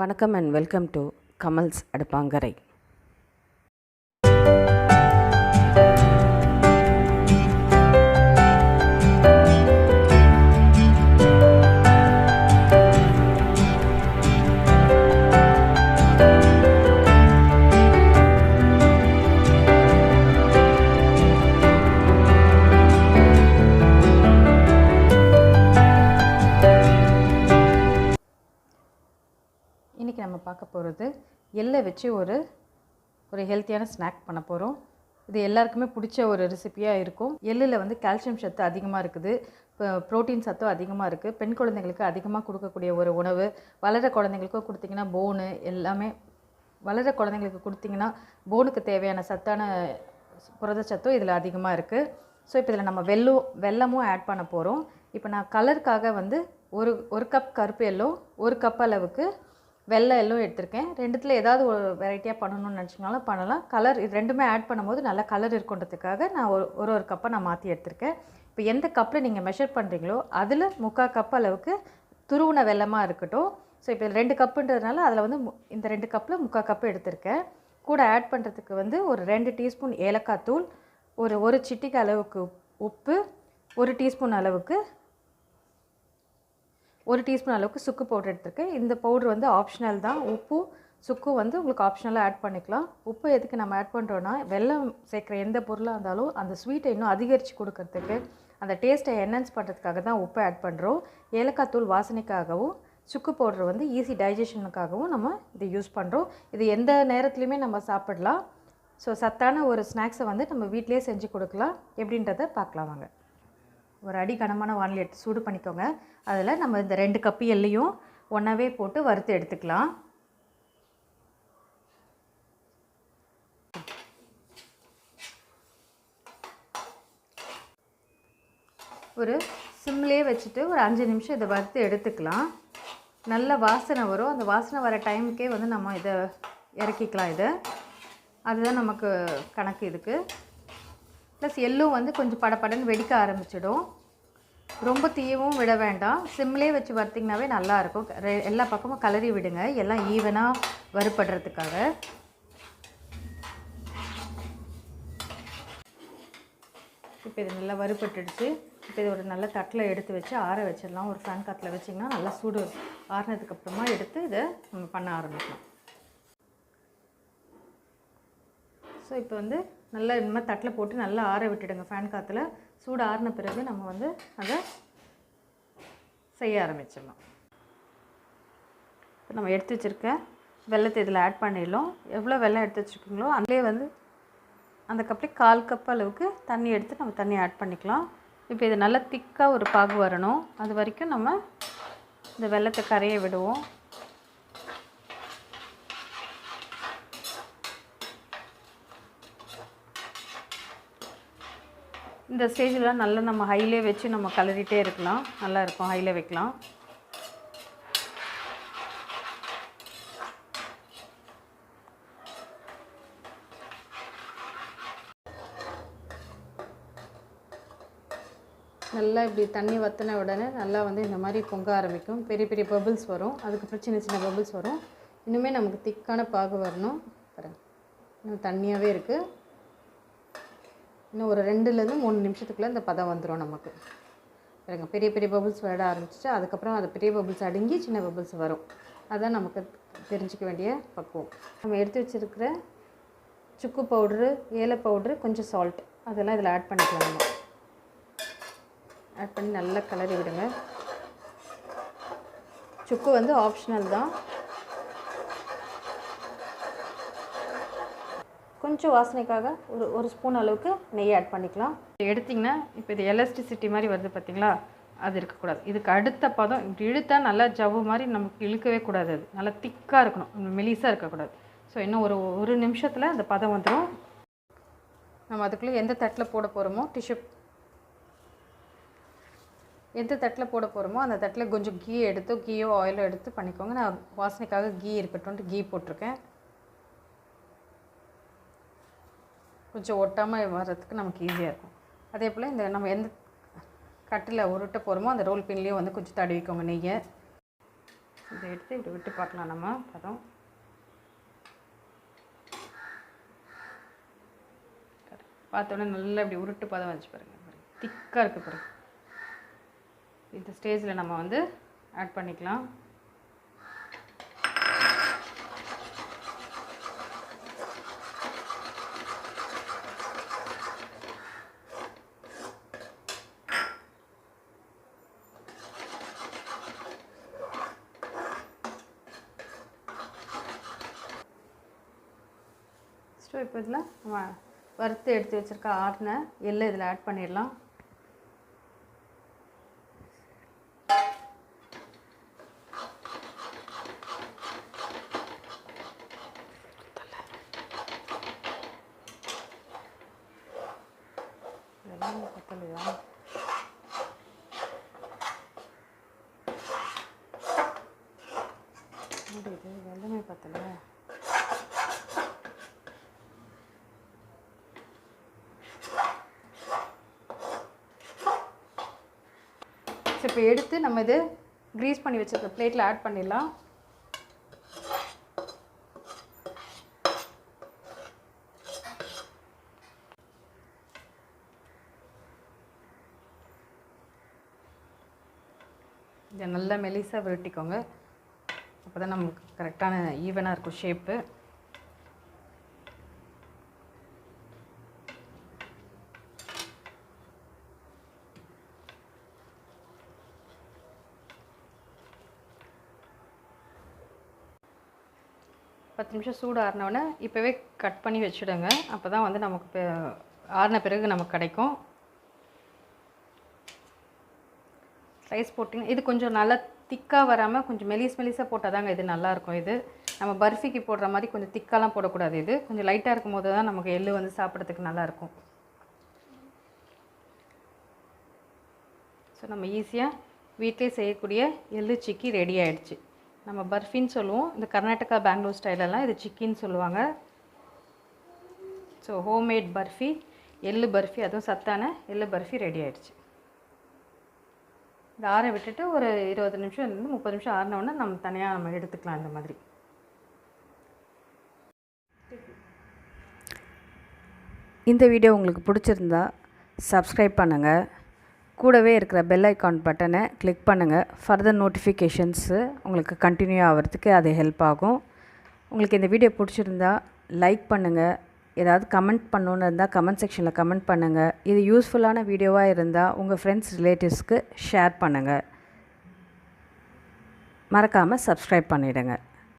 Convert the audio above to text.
வணக்கம் and welcome to Kamal's அடுப்பாங்கரை. இன்றைக்கி நம்ம பார்க்க போகிறது எள்ளை வச்சு ஒரு ஹெல்த்தியான ஸ்நாக் பண்ண போகிறோம். இது எல்லாருக்குமே பிடிச்ச ஒரு ரெசிபியாக இருக்கும். எள்ளில் வந்து கால்சியம் சத்து அதிகமாக இருக்குது, ப்ரோட்டீன் சத்தும் அதிகமாக இருக்குது. பெண் குழந்தைங்களுக்கு அதிகமாக கொடுக்கக்கூடிய ஒரு உணவு. வளர குழந்தைங்களுக்கும் கொடுத்திங்கன்னா போனு எல்லாமே வளர குழந்தைங்களுக்கு கொடுத்திங்கன்னா போனுக்கு தேவையான சத்தான புரதச்சத்தும் இதில் அதிகமாக இருக்குது. ஸோ இப்போ இதில் நம்ம வெல்லமும் ஆட் பண்ண போகிறோம். இப்போ நான் கலருக்காக வந்து ஒரு கப் கருப்பு எல்லோ, ஒரு கப் அளவுக்கு வெள்ளை எல்லோ எடுத்திருக்கேன். ரெண்டுத்தில் ஏதாவது ஒரு வெரைட்டியாக பண்ணணும்னு நினச்சிங்கனாலும் பண்ணலாம். கலர் இது ரெண்டுமே ஆட் பண்ணும்போது நல்லா கலர் இருக்குன்றதுக்காக நான் ஒரு கப்பை நான் மாற்றி எடுத்திருக்கேன். இப்போ எந்த கப்பில் நீங்கள் மெஷர் பண்ணுறீங்களோ அதில் 3/4 கப் அளவுக்கு துருவின வெல்லமாக இருக்கட்டும். ஸோ இப்போ 2 கப்புன்றதுனால அதில் வந்து இந்த 2 கப்பில் 3/4 கப்பு எடுத்திருக்கேன். கூட ஆட் பண்ணுறதுக்கு வந்து ஒரு 2 டீஸ்பூன் ஏலக்காய் தூள், ஒரு சிட்டிக்கு அளவுக்கு உப்பு, 1 டீஸ்பூன் அளவுக்கு சுக்கு பவுடர் எடுத்திருக்கேன். இந்த பவுடர் வந்து ஆப்ஷனல் தான். உப்பு சுக்கு வந்து உங்களுக்கு ஆப்ஷனலாக ஆட் பண்ணிக்கலாம். உப்பு எதுக்கு நம்ம ஆட் பண்ணுறோன்னா, வெல்லம் சேர்க்குற எந்த பொருளாக இருந்தாலும் அந்த ஸ்வீட்டை இன்னும் அதிகரித்து கொடுக்கறதுக்கு, அந்த டேஸ்ட்டை என்ஹான்ஸ் பண்ணுறதுக்காக தான் உப்பு ஆட் பண்ணுறோம். ஏலக்காய் தூள் வாசனைக்காகவும், சுக்கு பவுடர் வந்து ஈஸி டைஜஷனுக்காகவும் நம்ம இதை யூஸ் பண்ணுறோம். இது எந்த நேரத்துலையுமே நம்ம சாப்பிடலாம். ஸோ சத்தான ஒரு ஸ்நாக்ஸை வந்து நம்ம வீட்டிலே செஞ்சு கொடுக்கலாம். எப்படின்றத பார்க்கலாம் வாங்க. ஒரு அடி கனமான வானலி எடுத்து சூடு பண்ணிக்கோங்க. அதில் நம்ம இந்த 2 கப்பு எள்ளையும் ஒன்றாவே போட்டு வறுத்து எடுத்துக்கலாம். ஒரு சிம்லேயே வச்சுட்டு ஒரு 5 நிமிஷம் இதை வறுத்து எடுத்துக்கலாம். நல்ல வாசனை வரும். அந்த வாசனை வர டைமுக்கே வந்து நம்ம இதை இறக்கிக்கலாம். அதுதான் நமக்கு கணக்கு இதுக்கு. ப்ளஸ் எள்ளும் வந்து கொஞ்சம் படப்படன்னு வெடிக்க ஆரம்பிச்சிடும். ரொம்ப தீயவும் விட வேண்டாம். சிம்லேயே வச்சு வறுத்திங்கனாவே நல்லாயிருக்கும். எல்லா பக்கமும் கலரி விடுங்க, எல்லாம் ஈவனாக வறுபடுறதுக்காக. இப்போ இது நல்லா வறுபட்டுடுச்சு. இப்போ இது ஒரு நல்ல தட்டில் எடுத்து வச்சு ஆற வச்சிடலாம். ஒரு ஃபேன் காற்றுல வச்சிங்கன்னா நல்லா சூடு ஆறினதுக்கப்புறமா எடுத்து இதை நம்ம பண்ண ஆரம்பிக்கலாம். ஸோ இப்போ வந்து நல்லா இந்த மாதிரி தட்டில் போட்டு நல்லா ஆற விட்டுடுங்க ஃபேன் காற்றுல. சூடு ஆறின பிறகு நம்ம வந்து அதை செய்ய ஆரம்பிச்சிடலாம். இப்போ நம்ம எடுத்து வச்சுருக்க வெல்லத்தை இதில் ஆட் பண்ணிடலாம். எவ்வளோ வெல்லம் எடுத்து வச்சுருக்கீங்களோ அதிலே வந்து அந்த கப்லேயே 1/4 கப் அளவுக்கு தண்ணி எடுத்து நம்ம தண்ணி ஆட் பண்ணிக்கலாம். இப்போ இது நல்லா திக்காக ஒரு பாகு வரணும். அது வரைக்கும் நம்ம இந்த வெல்லத்தை கரைய விடுவோம். இந்த ஸ்டேஜில் நல்லா நம்ம ஹைலே வச்சு நம்ம கலரிட்டே இருக்கலாம். நல்லா இருக்கும், ஹைலே வைக்கலாம். நல்லா இப்படி தண்ணி வற்றின உடனே நல்லா வந்து இந்த மாதிரி பொங்க ஆரம்பிக்கும். பெரிய பெரிய பபிள்ஸ் வரும். அதுக்கப்புறம் சின்ன சின்ன பபிள்ஸ் வரும். இன்னுமே நமக்கு திக்கான பாகு வரணும். பாருங்கள், இன்னும் தண்ணியாகவே இருக்குது. இன்னும் ஒரு 2லேருந்து 3 நிமிஷத்துக்குள்ளே இந்த பதம் வந்துடும் நமக்கு. பாருங்கள், பெரிய பெரிய பபிள்ஸ் வர ஆரம்பிச்சிச்சு. அதுக்கப்புறம் அது பெரிய பபிள்ஸ் அடங்கி சின்ன பபிள்ஸ் வரும். அதுதான் நமக்கு தெரிஞ்சிக்க வேண்டிய பக்குவம். நம்ம எடுத்து வச்சுருக்கிற சுக்கு பவுட்ரு, ஏலை பவுட்ரு, கொஞ்சம் சால்ட் அதெல்லாம் இதில் ஆட் பண்ணிக்கலாம். நம்ம ஆட் பண்ணி நல்லா கலரி விடுங்க. சுக்கு வந்து ஆப்ஷனல் தான். கொஞ்சம் வாசனைக்காக ஒரு ஸ்பூன் அளவுக்கு நெய் ஆட் பண்ணிக்கலாம். எடுத்திங்கன்னா இப்போ இது எலாஸ்டிசிட்டி மாதிரி வருது பார்த்திங்களா, அது இருக்கக்கூடாது. இதுக்கு அடுத்த பதம் இப்படி இழுத்தால் நல்லா ஜவ்வு மாதிரி நமக்கு இழுக்கவே கூடாது. அது நல்லா திக்காக இருக்கணும், மெலிசாக இருக்கக்கூடாது. ஸோ இன்னும் ஒரு நிமிஷத்தில் அந்த பதம் வந்துடும். நம்ம அதுக்குள்ளே எந்த தட்டில் போட போகிறோமோ அந்த தட்டில் கொஞ்சம் கீயோ ஆயிலோ எடுத்து பண்ணிக்கோங்க. நான் வாசனைக்காக கீ இருக்கட்டும்ட்டு கீ போட்டிருக்கேன். கொஞ்சம் ஒட்டாமல் வர்றதுக்கு நமக்கு ஈஸியாக இருக்கும். அதே போல் இந்த நம்ம எந்த கட்டில் உருட்ட போகிறோமோ அந்த ரோல் பின்லேயும் வந்து கொஞ்சம் தடவிக்கோங்க நெய்யை. இதை எடுத்து இப்படி விட்டு பார்க்கலாம் நம்ம பதம். பார்த்தோன்னே நல்லா இப்படி உருட்டு பதம் வச்சு பாருங்கள், திக்காக இருக்குது பாருங்கள். இந்த ஸ்டேஜில் நம்ம வந்து ஆட் பண்ணிக்கலாம். இப்போ இதில் நம்ம வறுத்து எடுத்து வச்சுருக்க ஆறின எள்ளு இதில் ஆட் பண்ணிடலாம். வெள்ளமே பத்தலையா? இது வெள்ளமே பத்தலை. இப்போ எடுத்து நம்ம இது க்ரீஸ் பண்ணி வச்சுருக்க பிளேட்டில் ஆட் பண்ணிடலாம். இதை நல்லா மெலிசாக விரட்டிக்கோங்க, அப்போ தான் நமக்கு கரெக்டான ஈவனாக இருக்கும் ஷேப்பு. பத்து நிமிஷம் சூடு ஆறினோடனே இப்போவே கட் பண்ணி வச்சுடுங்க, அப்போ தான் வந்து நமக்கு ஆறின பிறகு நமக்கு கிடைக்கும். ஸ்லைஸ் போட்டிங்க, இது கொஞ்சம் நல்லா திக்காக வராமல் கொஞ்சம் மெலிசாக போட்டால் தாங்க இது நல்லாயிருக்கும். இது நம்ம பர்ஃபிக்கு போடுற மாதிரி கொஞ்சம் திக்காலாம் போடக்கூடாது. இது கொஞ்சம் லைட்டாக இருக்கும் போது தான் நமக்கு எள்ளு வந்து சாப்பிட்றதுக்கு நல்லாயிருக்கும். ஸோ நம்ம ஈஸியாக வீட்டிலே செய்யக்கூடிய எள்ளு சிக்கி ரெடி ஆகிடுச்சு. நம்ம பர்ஃபின்னு சொல்லுவோம், இந்த கர்நாடகா பெங்களூர் ஸ்டைலெல்லாம் இது சிக்கின்னு சொல்லுவாங்க. ஸோ ஹோம்மேட் பர்ஃபி, எள்ளு பர்ஃபி, அதுவும் சத்தான எள்ளு பர்ஃபி ரெடி ஆகிடுச்சு. இந்த ஆற விட்டுட்டு ஒரு 20 நிமிஷம் 30 நிமிஷம் ஆறினோடனே நம்ம தனியாக நம்ம எடுத்துக்கலாம். இந்த மாதிரி இந்த வீடியோ உங்களுக்கு பிடிச்சிருந்தா சப்ஸ்கிரைப் பண்ணுங்கள், கூடவே இருக்கிற பெல் ஐக்கான் பட்டனை கிளிக் பண்ணுங்கள். ஃபர்தர் நோட்டிஃபிகேஷன்ஸு உங்களுக்கு கண்டினியூ ஆகிறதுக்கு அது ஹெல்ப் ஆகும். உங்களுக்கு இந்த வீடியோ பிடிச்சிருந்தா லைக் பண்ணுங்கள், ஏதாவது கமெண்ட் பண்ணணுன்னு இருந்தால் கமெண்ட் செக்ஷனில் கமெண்ட் பண்ணுங்கள். இது யூஸ்ஃபுல்லான வீடியோவாக இருந்தால் உங்கள் ஃப்ரெண்ட்ஸ் ரிலேட்டிவ்ஸ்க்கு ஷேர் பண்ணுங்கள். மறக்காமல் சப்ஸ்கிரைப் பண்ணிவிடுங்க.